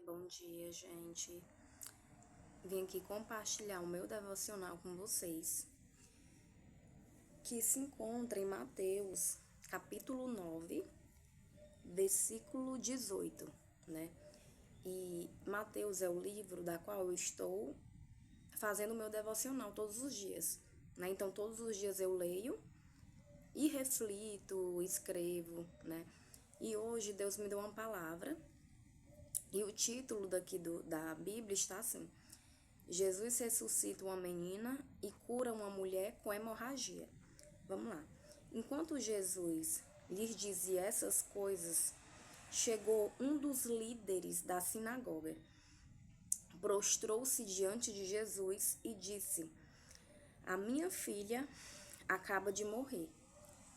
Bom dia, gente. Vim aqui compartilhar o meu devocional com vocês, que se encontra em Mateus, capítulo 9, versículo 18, né? E Mateus é o livro da qual eu estou fazendo o meu devocional todos os dias, né? Então, todos os dias eu leio e reflito, escrevo, né? E hoje Deus me deu uma palavra e o título da Bíblia está assim: Jesus ressuscita uma menina e cura uma mulher com hemorragia. Vamos lá. Enquanto Jesus lhes dizia essas coisas, chegou um dos líderes da sinagoga, prostrou-se diante de Jesus e disse: A minha filha acaba de morrer.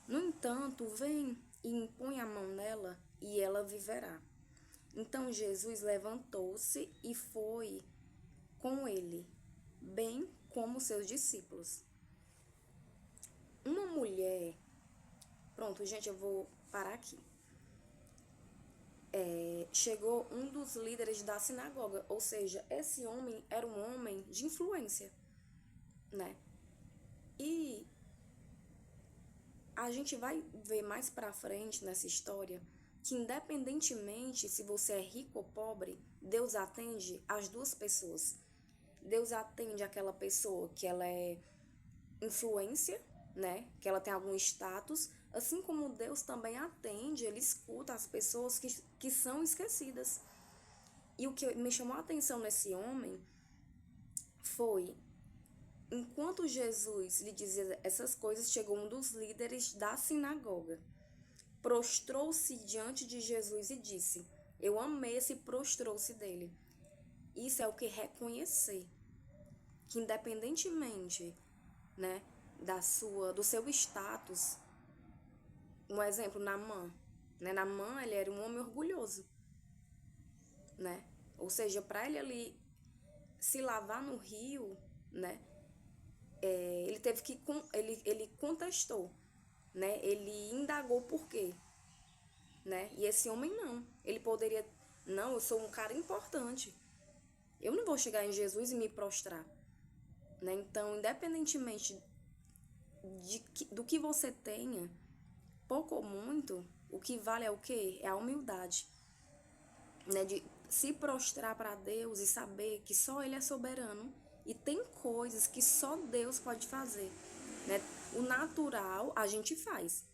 No entanto, vem e impõe a mão nela e ela viverá. Então Jesus levantou-se e foi com ele, bem como seus discípulos. Uma mulher. Pronto, gente, eu vou parar aqui. Chegou um dos líderes da sinagoga, ou seja, esse homem era um homem de influência, né? E a gente vai ver mais pra frente nessa história que, independentemente se você é rico ou pobre, Deus atende as duas pessoas. Deus atende aquela pessoa que ela é influência, né? Que ela tem algum status, assim como Deus também atende, ele escuta as pessoas que são esquecidas. E o que me chamou a atenção nesse homem foi, enquanto Jesus lhe dizia essas coisas, chegou um dos líderes da sinagoga, prostrou-se diante de Jesus e disse: Eu amei esse prostrou-se dele. Isso é o que reconhecer, que independentemente, né, do seu status. Um exemplo, Naamã, né? Naamã, ele era um homem orgulhoso, né? Ou seja, para ele ali se lavar no rio, né? Ele teve que ele contestou, né? Ele indagou por quê, né? E esse homem não. Ele poderia, não, eu sou um cara importante. Eu não vou chegar em Jesus e me prostrar, né? Então, independentemente do que você tenha, pouco ou muito, o que vale é o quê? É a humildade, né? De se prostrar para Deus e saber que só Ele é soberano e tem coisas que só Deus pode fazer, né? O natural a gente faz,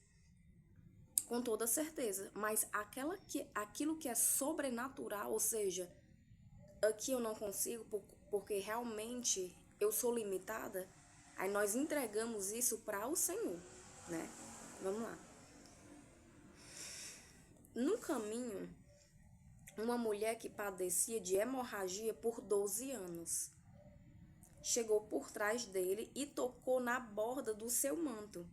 com toda certeza, mas aquilo que é sobrenatural, ou seja, aqui eu não consigo porque realmente eu sou limitada, aí nós entregamos isso para o Senhor, né? Vamos lá. No caminho, uma mulher que padecia de hemorragia por 12 anos chegou por trás dele e tocou na borda do seu manto,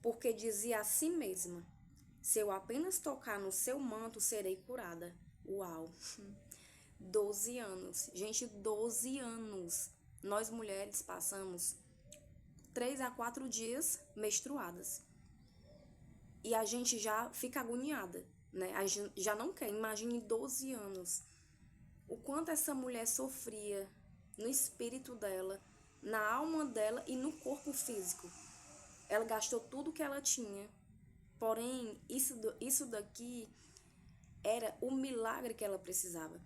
porque dizia a si mesma: Se eu apenas tocar no seu manto, serei curada. Uau! 12 anos. Gente, 12 anos. Nós mulheres passamos 3 a 4 dias menstruadas. E a gente já fica agoniada, né? A gente já não quer. Imagine 12 anos. O quanto essa mulher sofria no espírito dela, na alma dela e no corpo físico. Ela gastou tudo que ela tinha. Porém, isso daqui era o milagre que ela precisava.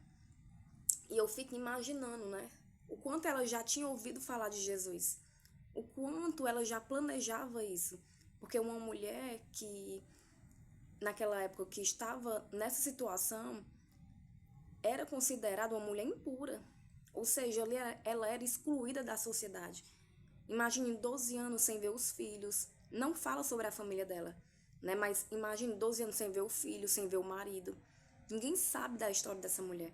E eu fico imaginando, né? O quanto ela já tinha ouvido falar de Jesus. O quanto ela já planejava isso. Porque uma mulher que, naquela época, que estava nessa situação, era considerada uma mulher impura. Ou seja, ela era excluída da sociedade. Imagine 12 anos sem ver os filhos. Não fala sobre a família dela, né? Mas imagine 12 anos sem ver o filho, sem ver o marido. Ninguém sabe da história dessa mulher,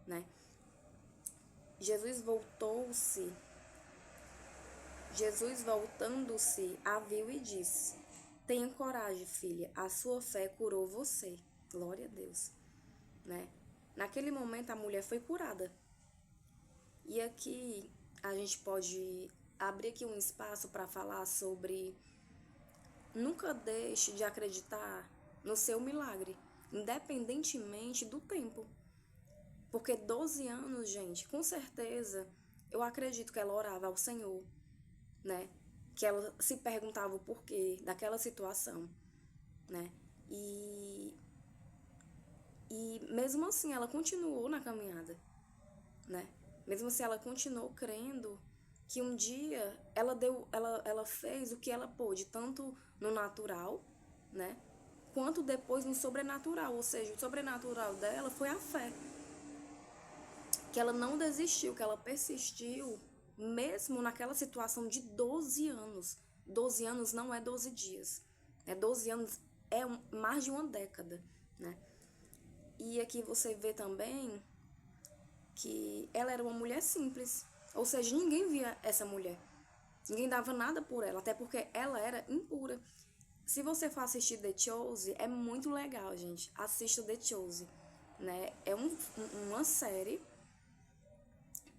né? Jesus voltou-se. Jesus voltando-se, a viu e disse: Tenha coragem, filha, a sua fé curou você. Glória a Deus, né? Naquele momento a mulher foi curada. E aqui a gente pode abrir aqui um espaço para falar sobre: nunca deixe de acreditar no seu milagre, independentemente do tempo. Porque 12 anos, gente, com certeza, eu acredito que ela orava ao Senhor, né? Que ela se perguntava o porquê daquela situação, né? E, e mesmo assim ela continuou na caminhada, né? Mesmo assim ela continuou crendo que um dia ela fez o que ela pôde, tanto no natural, né? Quanto depois no sobrenatural, ou seja, o sobrenatural dela foi a fé, que ela não desistiu, que ela persistiu, mesmo naquela situação de 12 anos. 12 anos não é 12 dias, né? 12 anos é mais de uma década, né? E aqui você vê também que ela era uma mulher simples, ou seja, ninguém via essa mulher, ninguém dava nada por ela, até porque ela era impura. Se você for assistir The Chosen, é muito legal, gente. Assista The Chosen, né? É uma série.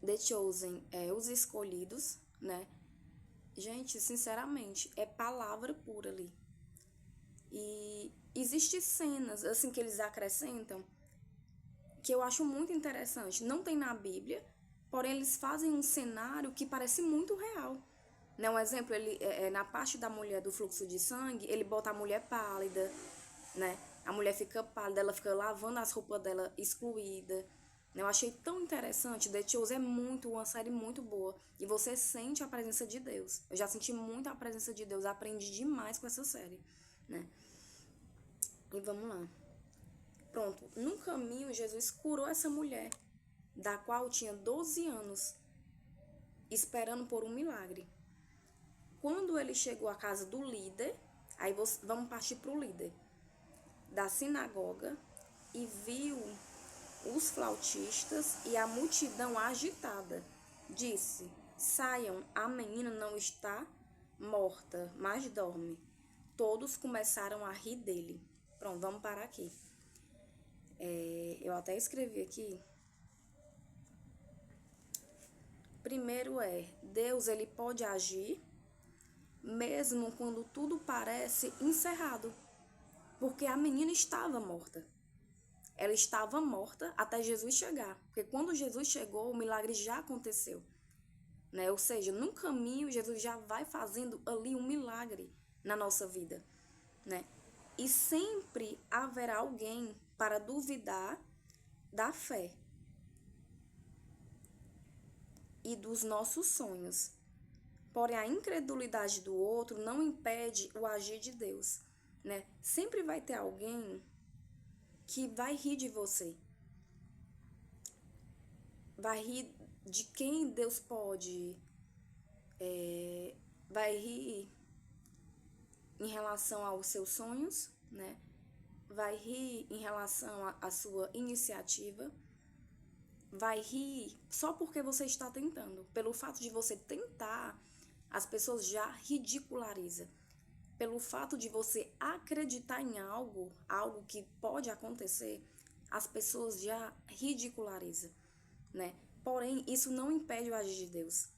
The Chosen é Os Escolhidos, né? Gente, sinceramente, é palavra pura ali. E existem cenas, assim, que eles acrescentam, que eu acho muito interessante. Não tem na Bíblia, porém eles fazem um cenário que parece muito real. Né? Um exemplo, na parte da mulher do fluxo de sangue, ele bota a mulher pálida, né? A mulher fica pálida, ela fica lavando as roupas dela excluída. Eu achei tão interessante. The Chosen é uma série muito boa. E você sente a presença de Deus. Eu já senti muito a presença de Deus. Aprendi demais com essa série, né? E vamos lá. Pronto. No caminho, Jesus curou essa mulher, da qual tinha 12 anos, esperando por um milagre. Quando ele chegou à casa do líder, aí vamos partir para o líder da sinagoga, e viu os flautistas e a multidão agitada. Disse: saiam, a menina não está morta, mas dorme. Todos começaram a rir dele. Pronto, vamos parar aqui. Eu até escrevi aqui. Primeiro Deus, ele pode agir mesmo quando tudo parece encerrado, porque a menina estava morta. Ela estava morta até Jesus chegar, porque quando Jesus chegou, o milagre já aconteceu, né? Ou seja, no caminho, Jesus já vai fazendo ali um milagre na nossa vida, né? E sempre haverá alguém para duvidar da fé e dos nossos sonhos. Porém, a incredulidade do outro não impede o agir de Deus, né? Sempre vai ter alguém que vai rir de você. Vai rir de quem Deus pode. Vai rir em relação aos seus sonhos, né? Vai rir em relação à sua iniciativa. Vai rir só porque você está tentando. Pelo fato de você tentar, as pessoas já ridicularizam. Pelo fato de você acreditar em algo que pode acontecer, as pessoas já ridicularizam, né? Porém, isso não impede o agir de Deus,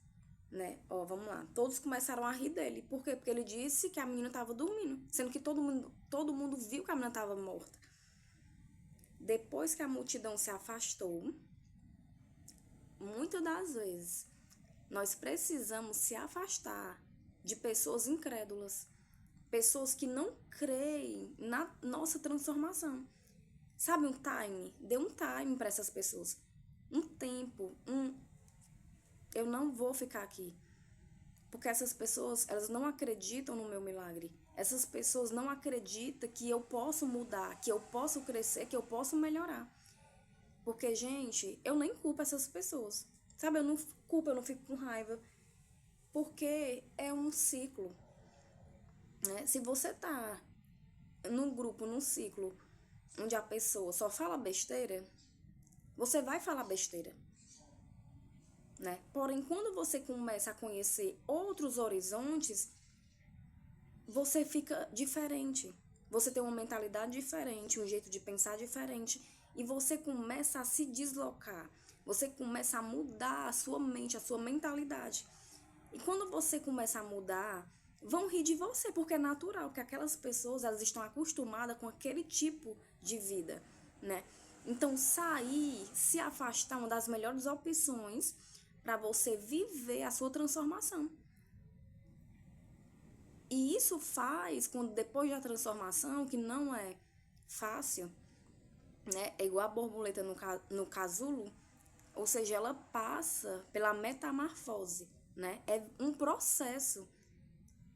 né? Vamos lá. Todos começaram a rir dele. Por quê? Porque ele disse que a menina estava dormindo, sendo que todo mundo viu que a menina estava morta. Depois que a multidão se afastou, muitas das vezes, nós precisamos se afastar de pessoas incrédulas, pessoas que não creem na nossa transformação. Sabe, um time? Dê um time para essas pessoas. Um tempo, eu não vou ficar aqui. Porque essas pessoas, elas não acreditam no meu milagre. Essas pessoas não acreditam que eu posso mudar, que eu posso crescer, que eu posso melhorar. Porque, gente, eu nem culpo essas pessoas. Sabe, eu não culpo, eu não fico com raiva. Porque é um ciclo, né? Se você tá num grupo, num ciclo, onde a pessoa só fala besteira, você vai falar besteira, né? Porém, quando você começa a conhecer outros horizontes, você fica diferente. Você tem uma mentalidade diferente, um jeito de pensar diferente, e você começa a se deslocar. Você começa a mudar a sua mente, a sua mentalidade. E quando você começa a mudar, vão rir de você, porque é natural, porque aquelas pessoas, elas estão acostumadas com aquele tipo de vida, né? Então, sair, se afastar, é uma das melhores opções para você viver a sua transformação. E isso faz, quando depois da transformação, que não é fácil, né? É igual a borboleta no casulo, ou seja, ela passa pela metamorfose, né? É um processo.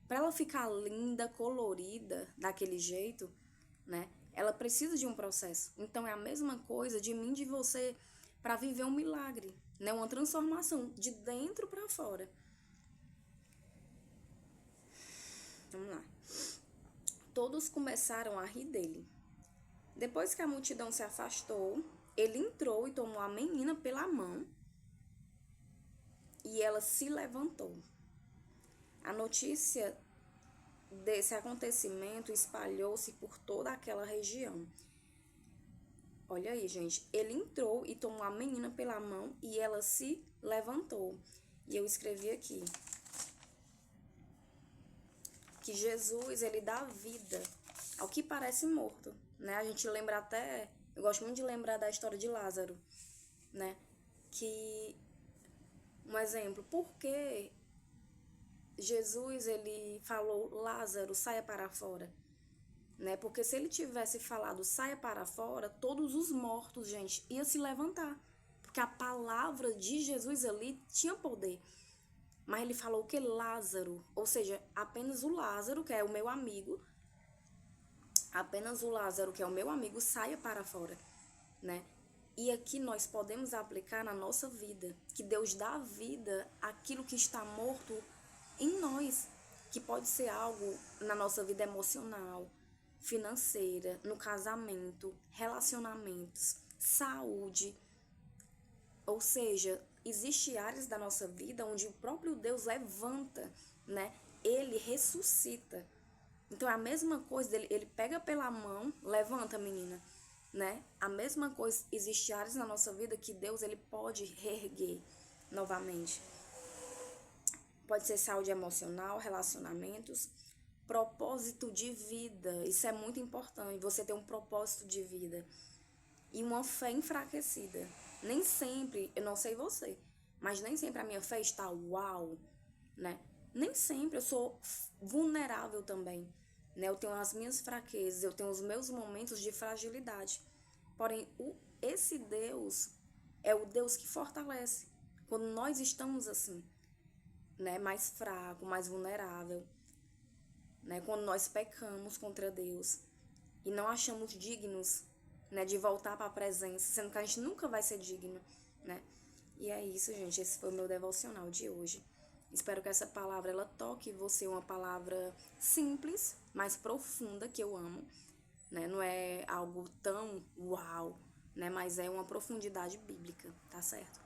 Para ela ficar linda, colorida, daquele jeito, né? Ela precisa de um processo. Então é a mesma coisa de mim, de você, para viver um milagre, né? Uma transformação de dentro para fora. Vamos lá. Todos começaram a rir dele. Depois que a multidão se afastou, ele entrou e tomou a menina pela mão e ela se levantou. A notícia desse acontecimento espalhou-se por toda aquela região. Olha aí, gente. Ele entrou e tomou a menina pela mão e ela se levantou. E eu escrevi aqui que Jesus, ele dá vida ao que parece morto, né? A gente lembra até, eu gosto muito de lembrar da história de Lázaro, né? Que, um exemplo, por que Jesus, ele falou, Lázaro, saia para fora? Né? Porque se ele tivesse falado, saia para fora, todos os mortos, gente, iam se levantar. Porque a palavra de Jesus ali tinha poder. Mas ele falou que Lázaro, ou seja, apenas o Lázaro, que é o meu amigo, apenas o Lázaro, que é o meu amigo, saia para fora, né? E aqui nós podemos aplicar na nossa vida, que Deus dá vida àquilo que está morto em nós, que pode ser algo na nossa vida emocional, financeira, no casamento, relacionamentos, saúde. Ou seja, existe áreas da nossa vida onde o próprio Deus levanta, né? Ele ressuscita. Então é a mesma coisa dele, ele pega pela mão, levanta, menina, né? A mesma coisa, existe áreas na nossa vida que Deus, ele pode reerguer novamente. Pode ser saúde emocional, relacionamentos, propósito de vida. Isso é muito importante, você ter um propósito de vida. E uma fé enfraquecida. Nem sempre, eu não sei você, mas nem sempre a minha fé está uau, né? Nem sempre eu sou vulnerável também, né? Eu tenho as minhas fraquezas, eu tenho os meus momentos de fragilidade. Porém, esse Deus é o Deus que fortalece. Quando nós estamos assim, né? Mais fraco, mais vulnerável, né? Quando nós pecamos contra Deus e não achamos dignos, né, de voltar para a presença, sendo que a gente nunca vai ser digno, né? E é isso, gente. Esse foi o meu devocional de hoje. Espero que essa palavra ela toque você, uma palavra simples, mas profunda, que eu amo, né? Não é algo tão uau, né? Mas é uma profundidade bíblica, tá certo?